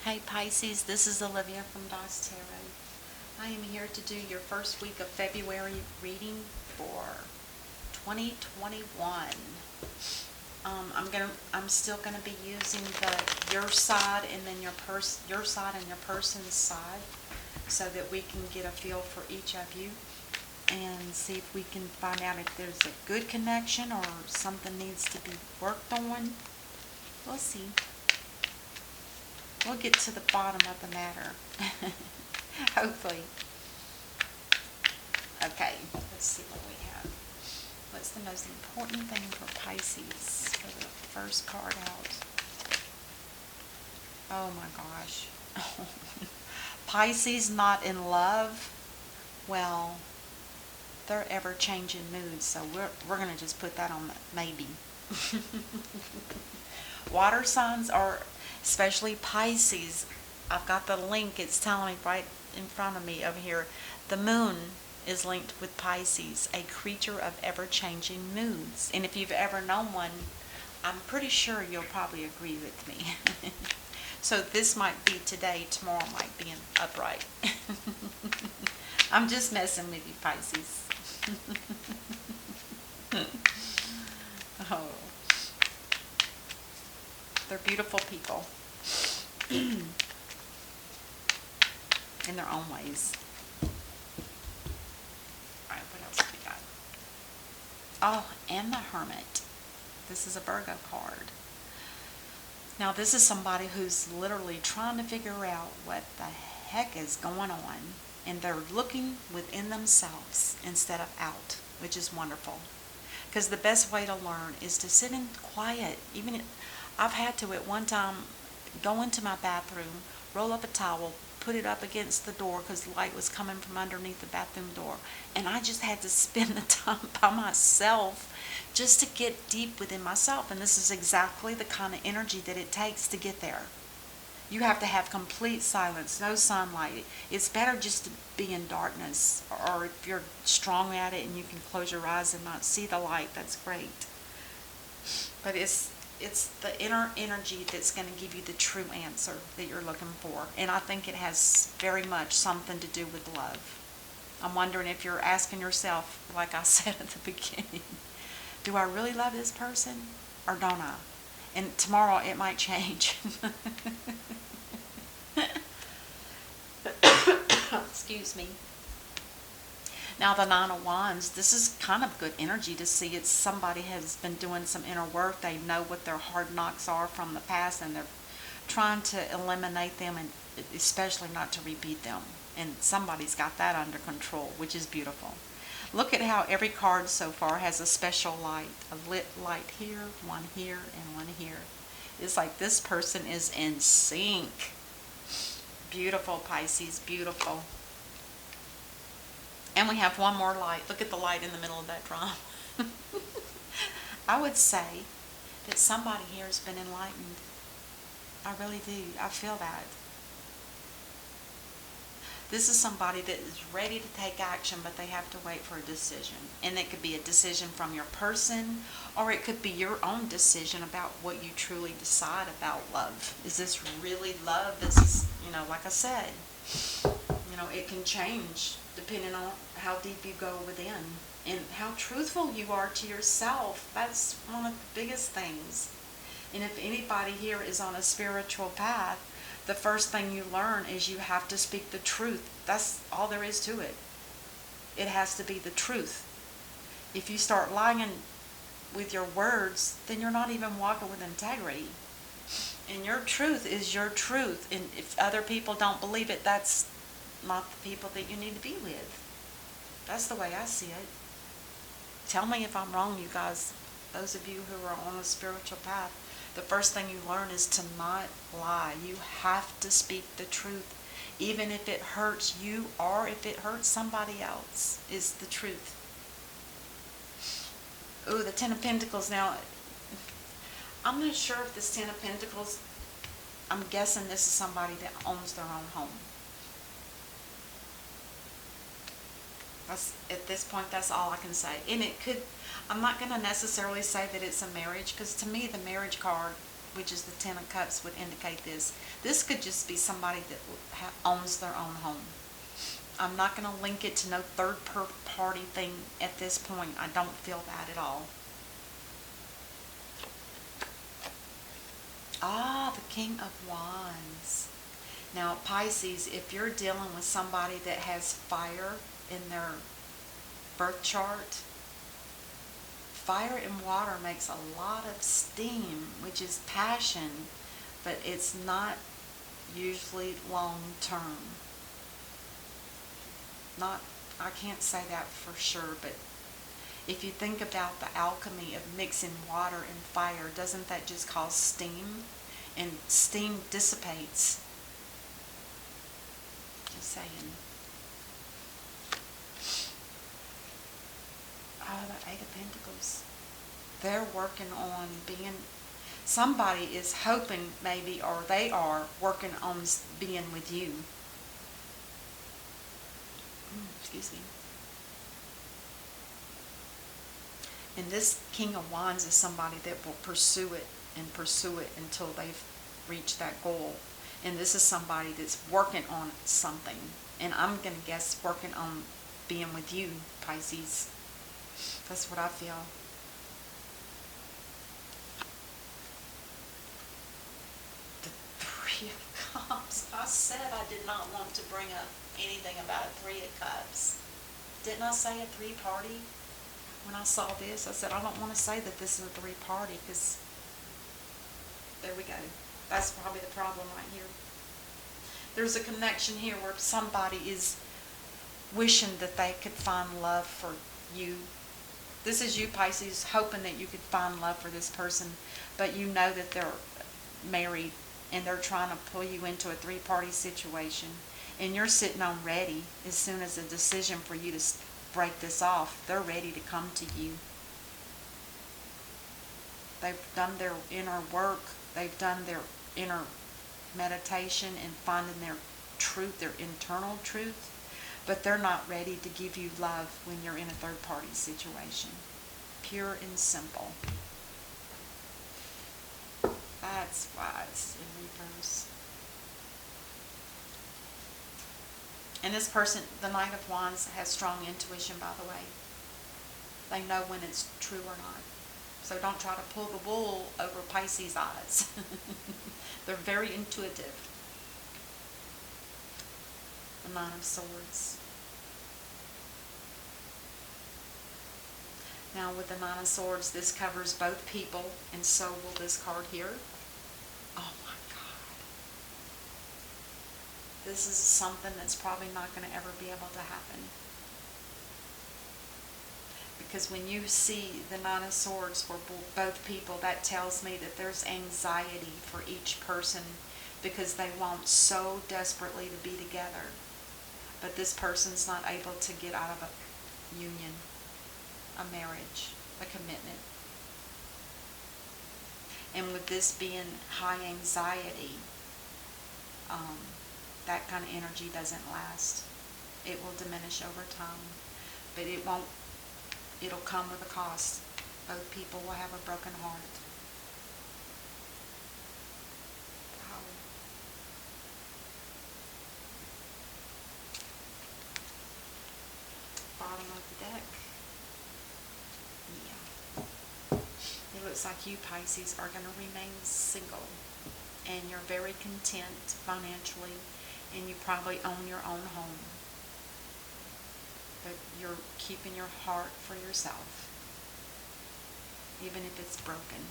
Hey Pisces, this is Olivia from DOS Tarot. I am here to do your first week of February reading for 2021. I'm still gonna be using your side and then your side and your person's side, so that we can get a feel for each of you and see if we can find out if there's a good connection or something needs to be worked on. We'll see. We'll get to the bottom of the matter. Hopefully. Okay, let's see what we have. What's the most important thing for Pisces for the first card out? Oh my gosh. Pisces not in love? Well, they're ever-changing moods, so we're going to just put that on the maybe. Water signs are, especially Pisces, I've got the link, it's telling me right in front of me over here. The moon is linked with Pisces, a creature of ever-changing moods. And if you've ever known one, I'm pretty sure you'll probably agree with me. So this might be today, tomorrow might be an upright. I'm just messing with you, Pisces. Oh. They're beautiful people. In their own ways. Alright, what else have we got? Oh, and the Hermit. This is a Virgo card. Now this is somebody who's literally trying to figure out what the heck is going on. And they're looking within themselves instead of out, which is wonderful. Because the best way to learn is to sit in quiet. I've had to at one time go into my bathroom, roll up a towel, put it up against the door because light was coming from underneath the bathroom door. And I just had to spend the time by myself just to get deep within myself. And this is exactly the kind of energy that it takes to get there. You have to have complete silence, no sunlight. It's better just to be in darkness, or if you're strong at it and you can close your eyes and not see the light, that's great. But it's the inner energy that's going to give you the true answer that you're looking for. And I think it has very much something to do with love. I'm wondering if you're asking yourself, like I said at the beginning, do I really love this person or don't I? And tomorrow it might change. Excuse me. Now the Nine of Wands, this is kind of good energy to see. It's somebody has been doing some inner work. They know what their hard knocks are from the past, and they're trying to eliminate them, and especially not to repeat them. And somebody's got that under control, which is beautiful. Look at how every card so far has a special light. A lit light here, one here, and one here. It's like this person is in sync. Beautiful, Pisces, beautiful. And we have one more light. Look at the light in the middle of that drum. I would say that somebody here has been enlightened. I really do. I feel that. This is somebody that is ready to take action, but they have to wait for a decision. And it could be a decision from your person, or it could be your own decision about what you truly decide about love. Is this really love? This is, like I said, it can change depending on how deep you go within and how truthful you are to yourself. That's one of the biggest things. And if anybody here is on a spiritual path, the first thing you learn is you have to speak the truth. That's all there is to it. It has to be the truth. If you start lying with your words, then you're not even walking with integrity. And your truth is your truth. And if other people don't believe it, that's not the people that you need to be with. That's the way I see it. Tell me if I'm wrong, you guys. Those of you who are on a spiritual path, the first thing you learn is to not lie. You have to speak the truth, even if it hurts you or if it hurts somebody else, is the truth. Ooh, the Ten of Pentacles. Now, I'm not sure if this Ten of Pentacles, I'm guessing this is somebody that owns their own home. At this point, that's all I can say. And it could, I'm not going to necessarily say that it's a marriage, because to me, the marriage card which is the Ten of Cups, would indicate this. This could just be somebody that owns their own home. I'm not going to link it to no third party thing at this point. I don't feel that at all. Ah, the King of Wands. Now, Pisces, if you're dealing with somebody that has fire in their birth chart, fire and water makes a lot of steam, which is passion, but it's not usually long term. I can't say that for sure, but if you think about the alchemy of mixing water and fire, doesn't that just cause steam? And steam dissipates. Just saying. Oh, the Eight of Pentacles. They're working on being, somebody is hoping maybe, or they are working on being with you. Excuse me. And this King of Wands is somebody that will pursue it and pursue it until they've reached that goal. And this is somebody that's working on something. And I'm going to guess working on being with you, Pisces. That's what I feel. The Three of Cups. I said I did not want to bring up anything about a Three of Cups. Didn't I say a three-party? When I saw this, I said I don't want to say that this is a three-party because there we go. That's probably the problem right here. There's a connection here where somebody is wishing that they could find love for you. This is you, Pisces, hoping that you could find love for this person, but you know that they're married and they're trying to pull you into a three-party situation. And you're sitting on ready as soon as a decision for you to break this off. They're ready to come to you. They've done their inner work. They've done their inner meditation and finding their truth, their internal truth. But they're not ready to give you love when you're in a third-party situation. Pure and simple. That's why it's in reverse. And this person, the Knight of Wands, has strong intuition, by the way. They know when it's true or not. So don't try to pull the wool over Pisces' eyes. They're very intuitive. The Nine of Swords. Now with the Nine of Swords, this covers both people, and so will this card here. Oh my God. This is something that's probably not going to ever be able to happen. Because when you see the Nine of Swords for both people, that tells me that there's anxiety for each person because they want so desperately to be together. But this person's not able to get out of a union, a marriage, a commitment. And with this being high anxiety, that kind of energy doesn't last. It will diminish over time, but it won't. It'll come with a cost. Both people will have a broken heart. Wow. Bottom of the deck. Yeah. It looks like you, Pisces, are going to remain single. And you're very content financially. And you probably own your own home. But you're keeping your heart for yourself, even if it's broken.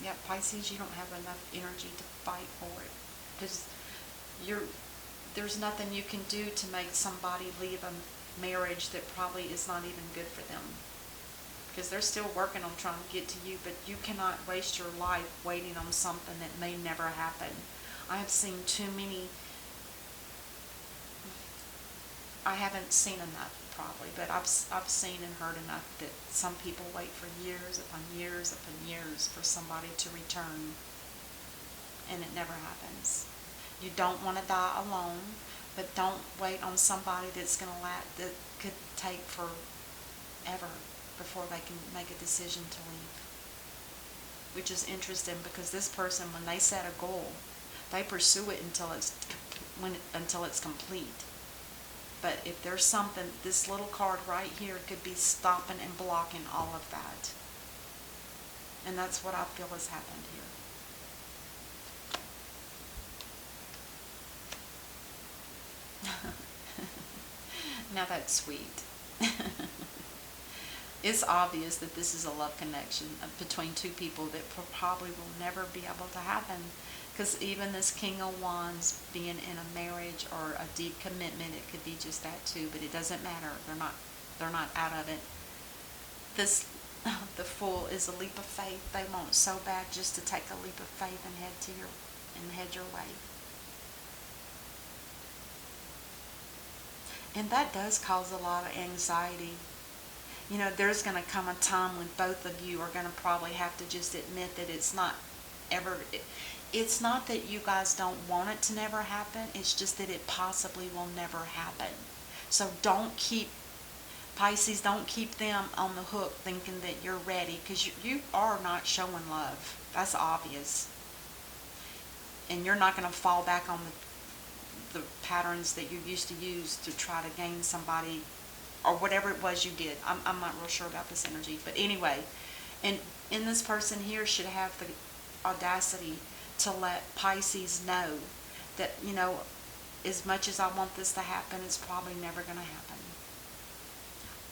Yeah, Pisces, you don't have enough energy to fight for it. Because there's nothing you can do to make somebody leave a marriage that probably is not even good for them. Because they're still working on trying to get to you, but you cannot waste your life waiting on something that may never happen. I have seen too many, I haven't seen enough probably, but I've seen and heard enough that some people wait for years upon years upon years for somebody to return, and it never happens. You don't want to die alone, But don't wait on somebody that could take forever before they can make a decision to leave. Which is interesting, because this person, when they set a goal, they pursue it until it's complete. But if there's something, this little card right here could be stopping and blocking all of that. And that's what I feel has happened here. Now that's sweet. It's obvious that this is a love connection between two people that probably will never be able to happen. Because even this King of Wands being in a marriage or a deep commitment, it could be just that too. But it doesn't matter. They're not out of it. The Fool is a leap of faith. They want so bad just to take a leap of faith and head your way. And that does cause a lot of anxiety. You know, there's going to come a time when both of you are going to probably have to just admit that it's not that you guys don't want it to never happen. It's just that it possibly will never happen. So Pisces, don't keep them on the hook thinking that you're ready, because you are not showing love. That's obvious. And you're not going to fall back on the patterns that you used to use to try to gain somebody, or whatever it was you did. I'm not real sure about this energy. But anyway, and this person here should have the audacity to let Pisces know that, you know, as much as I want this to happen, it's probably never going to happen.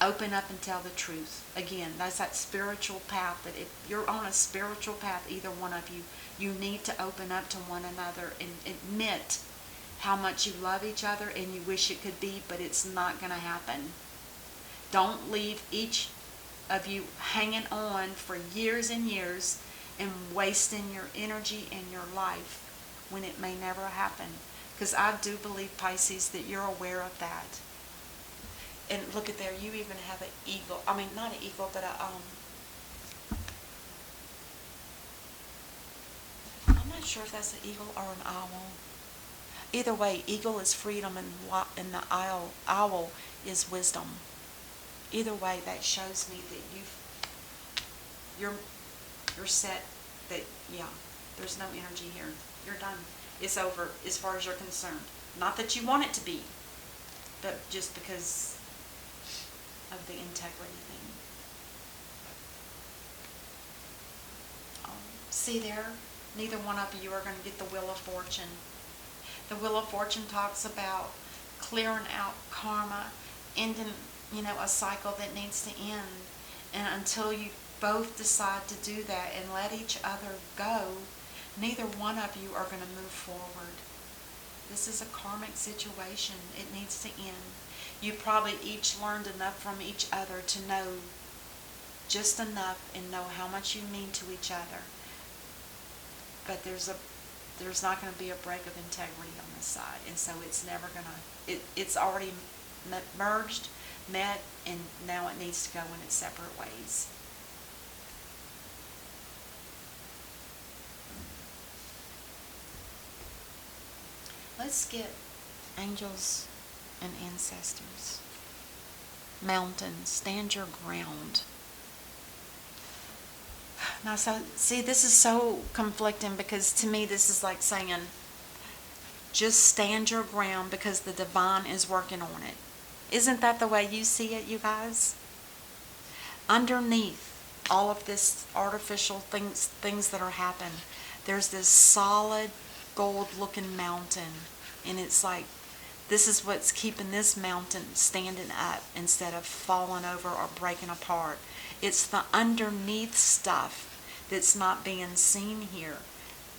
Open up and tell the truth. Again, that's that spiritual path, that if you're on a spiritual path, either one of you, you need to open up to one another and admit how much you love each other and you wish it could be, but it's not going to happen. Don't leave each of you hanging on for years and years and wasting your energy and your life when it may never happen. Because I do believe, Pisces, that you're aware of that. And look at there, you even have an eagle. I mean, not an eagle, but I'm not sure if that's an eagle or an owl. Either way, eagle is freedom and the owl is wisdom. Either way, that shows me that you're set, that, yeah, there's no energy here. You're done. It's over as far as you're concerned. Not that you want it to be, but just because of the integrity thing. See there? Neither one of you are going to get the Wheel of Fortune. The Wheel of Fortune talks about clearing out karma, ending, you know, a cycle that needs to end. And until you both decide to do that and let each other go, neither one of you are going to move forward. This is a karmic situation. It needs to end. You probably each learned enough from each other to know just enough and know how much you mean to each other. But there's not going to be a break of integrity on this side. And so it's never going to, it's already merged, met, and now it needs to go in its separate ways. Let's get angels and ancestors. Mountains, stand your ground. Now, so see, this is so conflicting, because to me this is like saying, just stand your ground because the divine is working on it. Isn't that the way you see it, you guys? Underneath all of this artificial things that are happening, there's this solid gold-looking mountain, and it's like, this is what's keeping this mountain standing up instead of falling over or breaking apart. It's the underneath stuff that's not being seen here.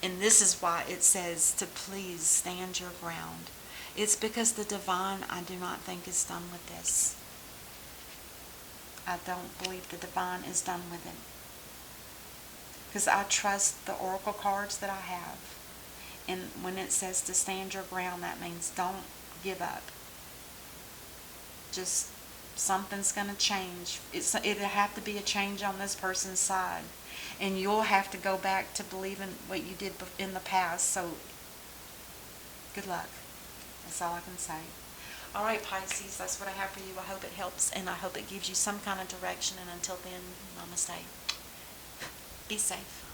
And this is why it says to please stand your ground. It's because the divine, I do not think, is done with this. I don't believe the divine is done with it. Because I trust the oracle cards that I have. And when it says to stand your ground, that means don't give up. Just something's going to change. It'll have to be a change on this person's side. And you'll have to go back to believing what you did in the past. So, good luck. That's all I can say. All right, Pisces, that's what I have for you. I hope it helps, and I hope it gives you some kind of direction. And until then, namaste. Be safe.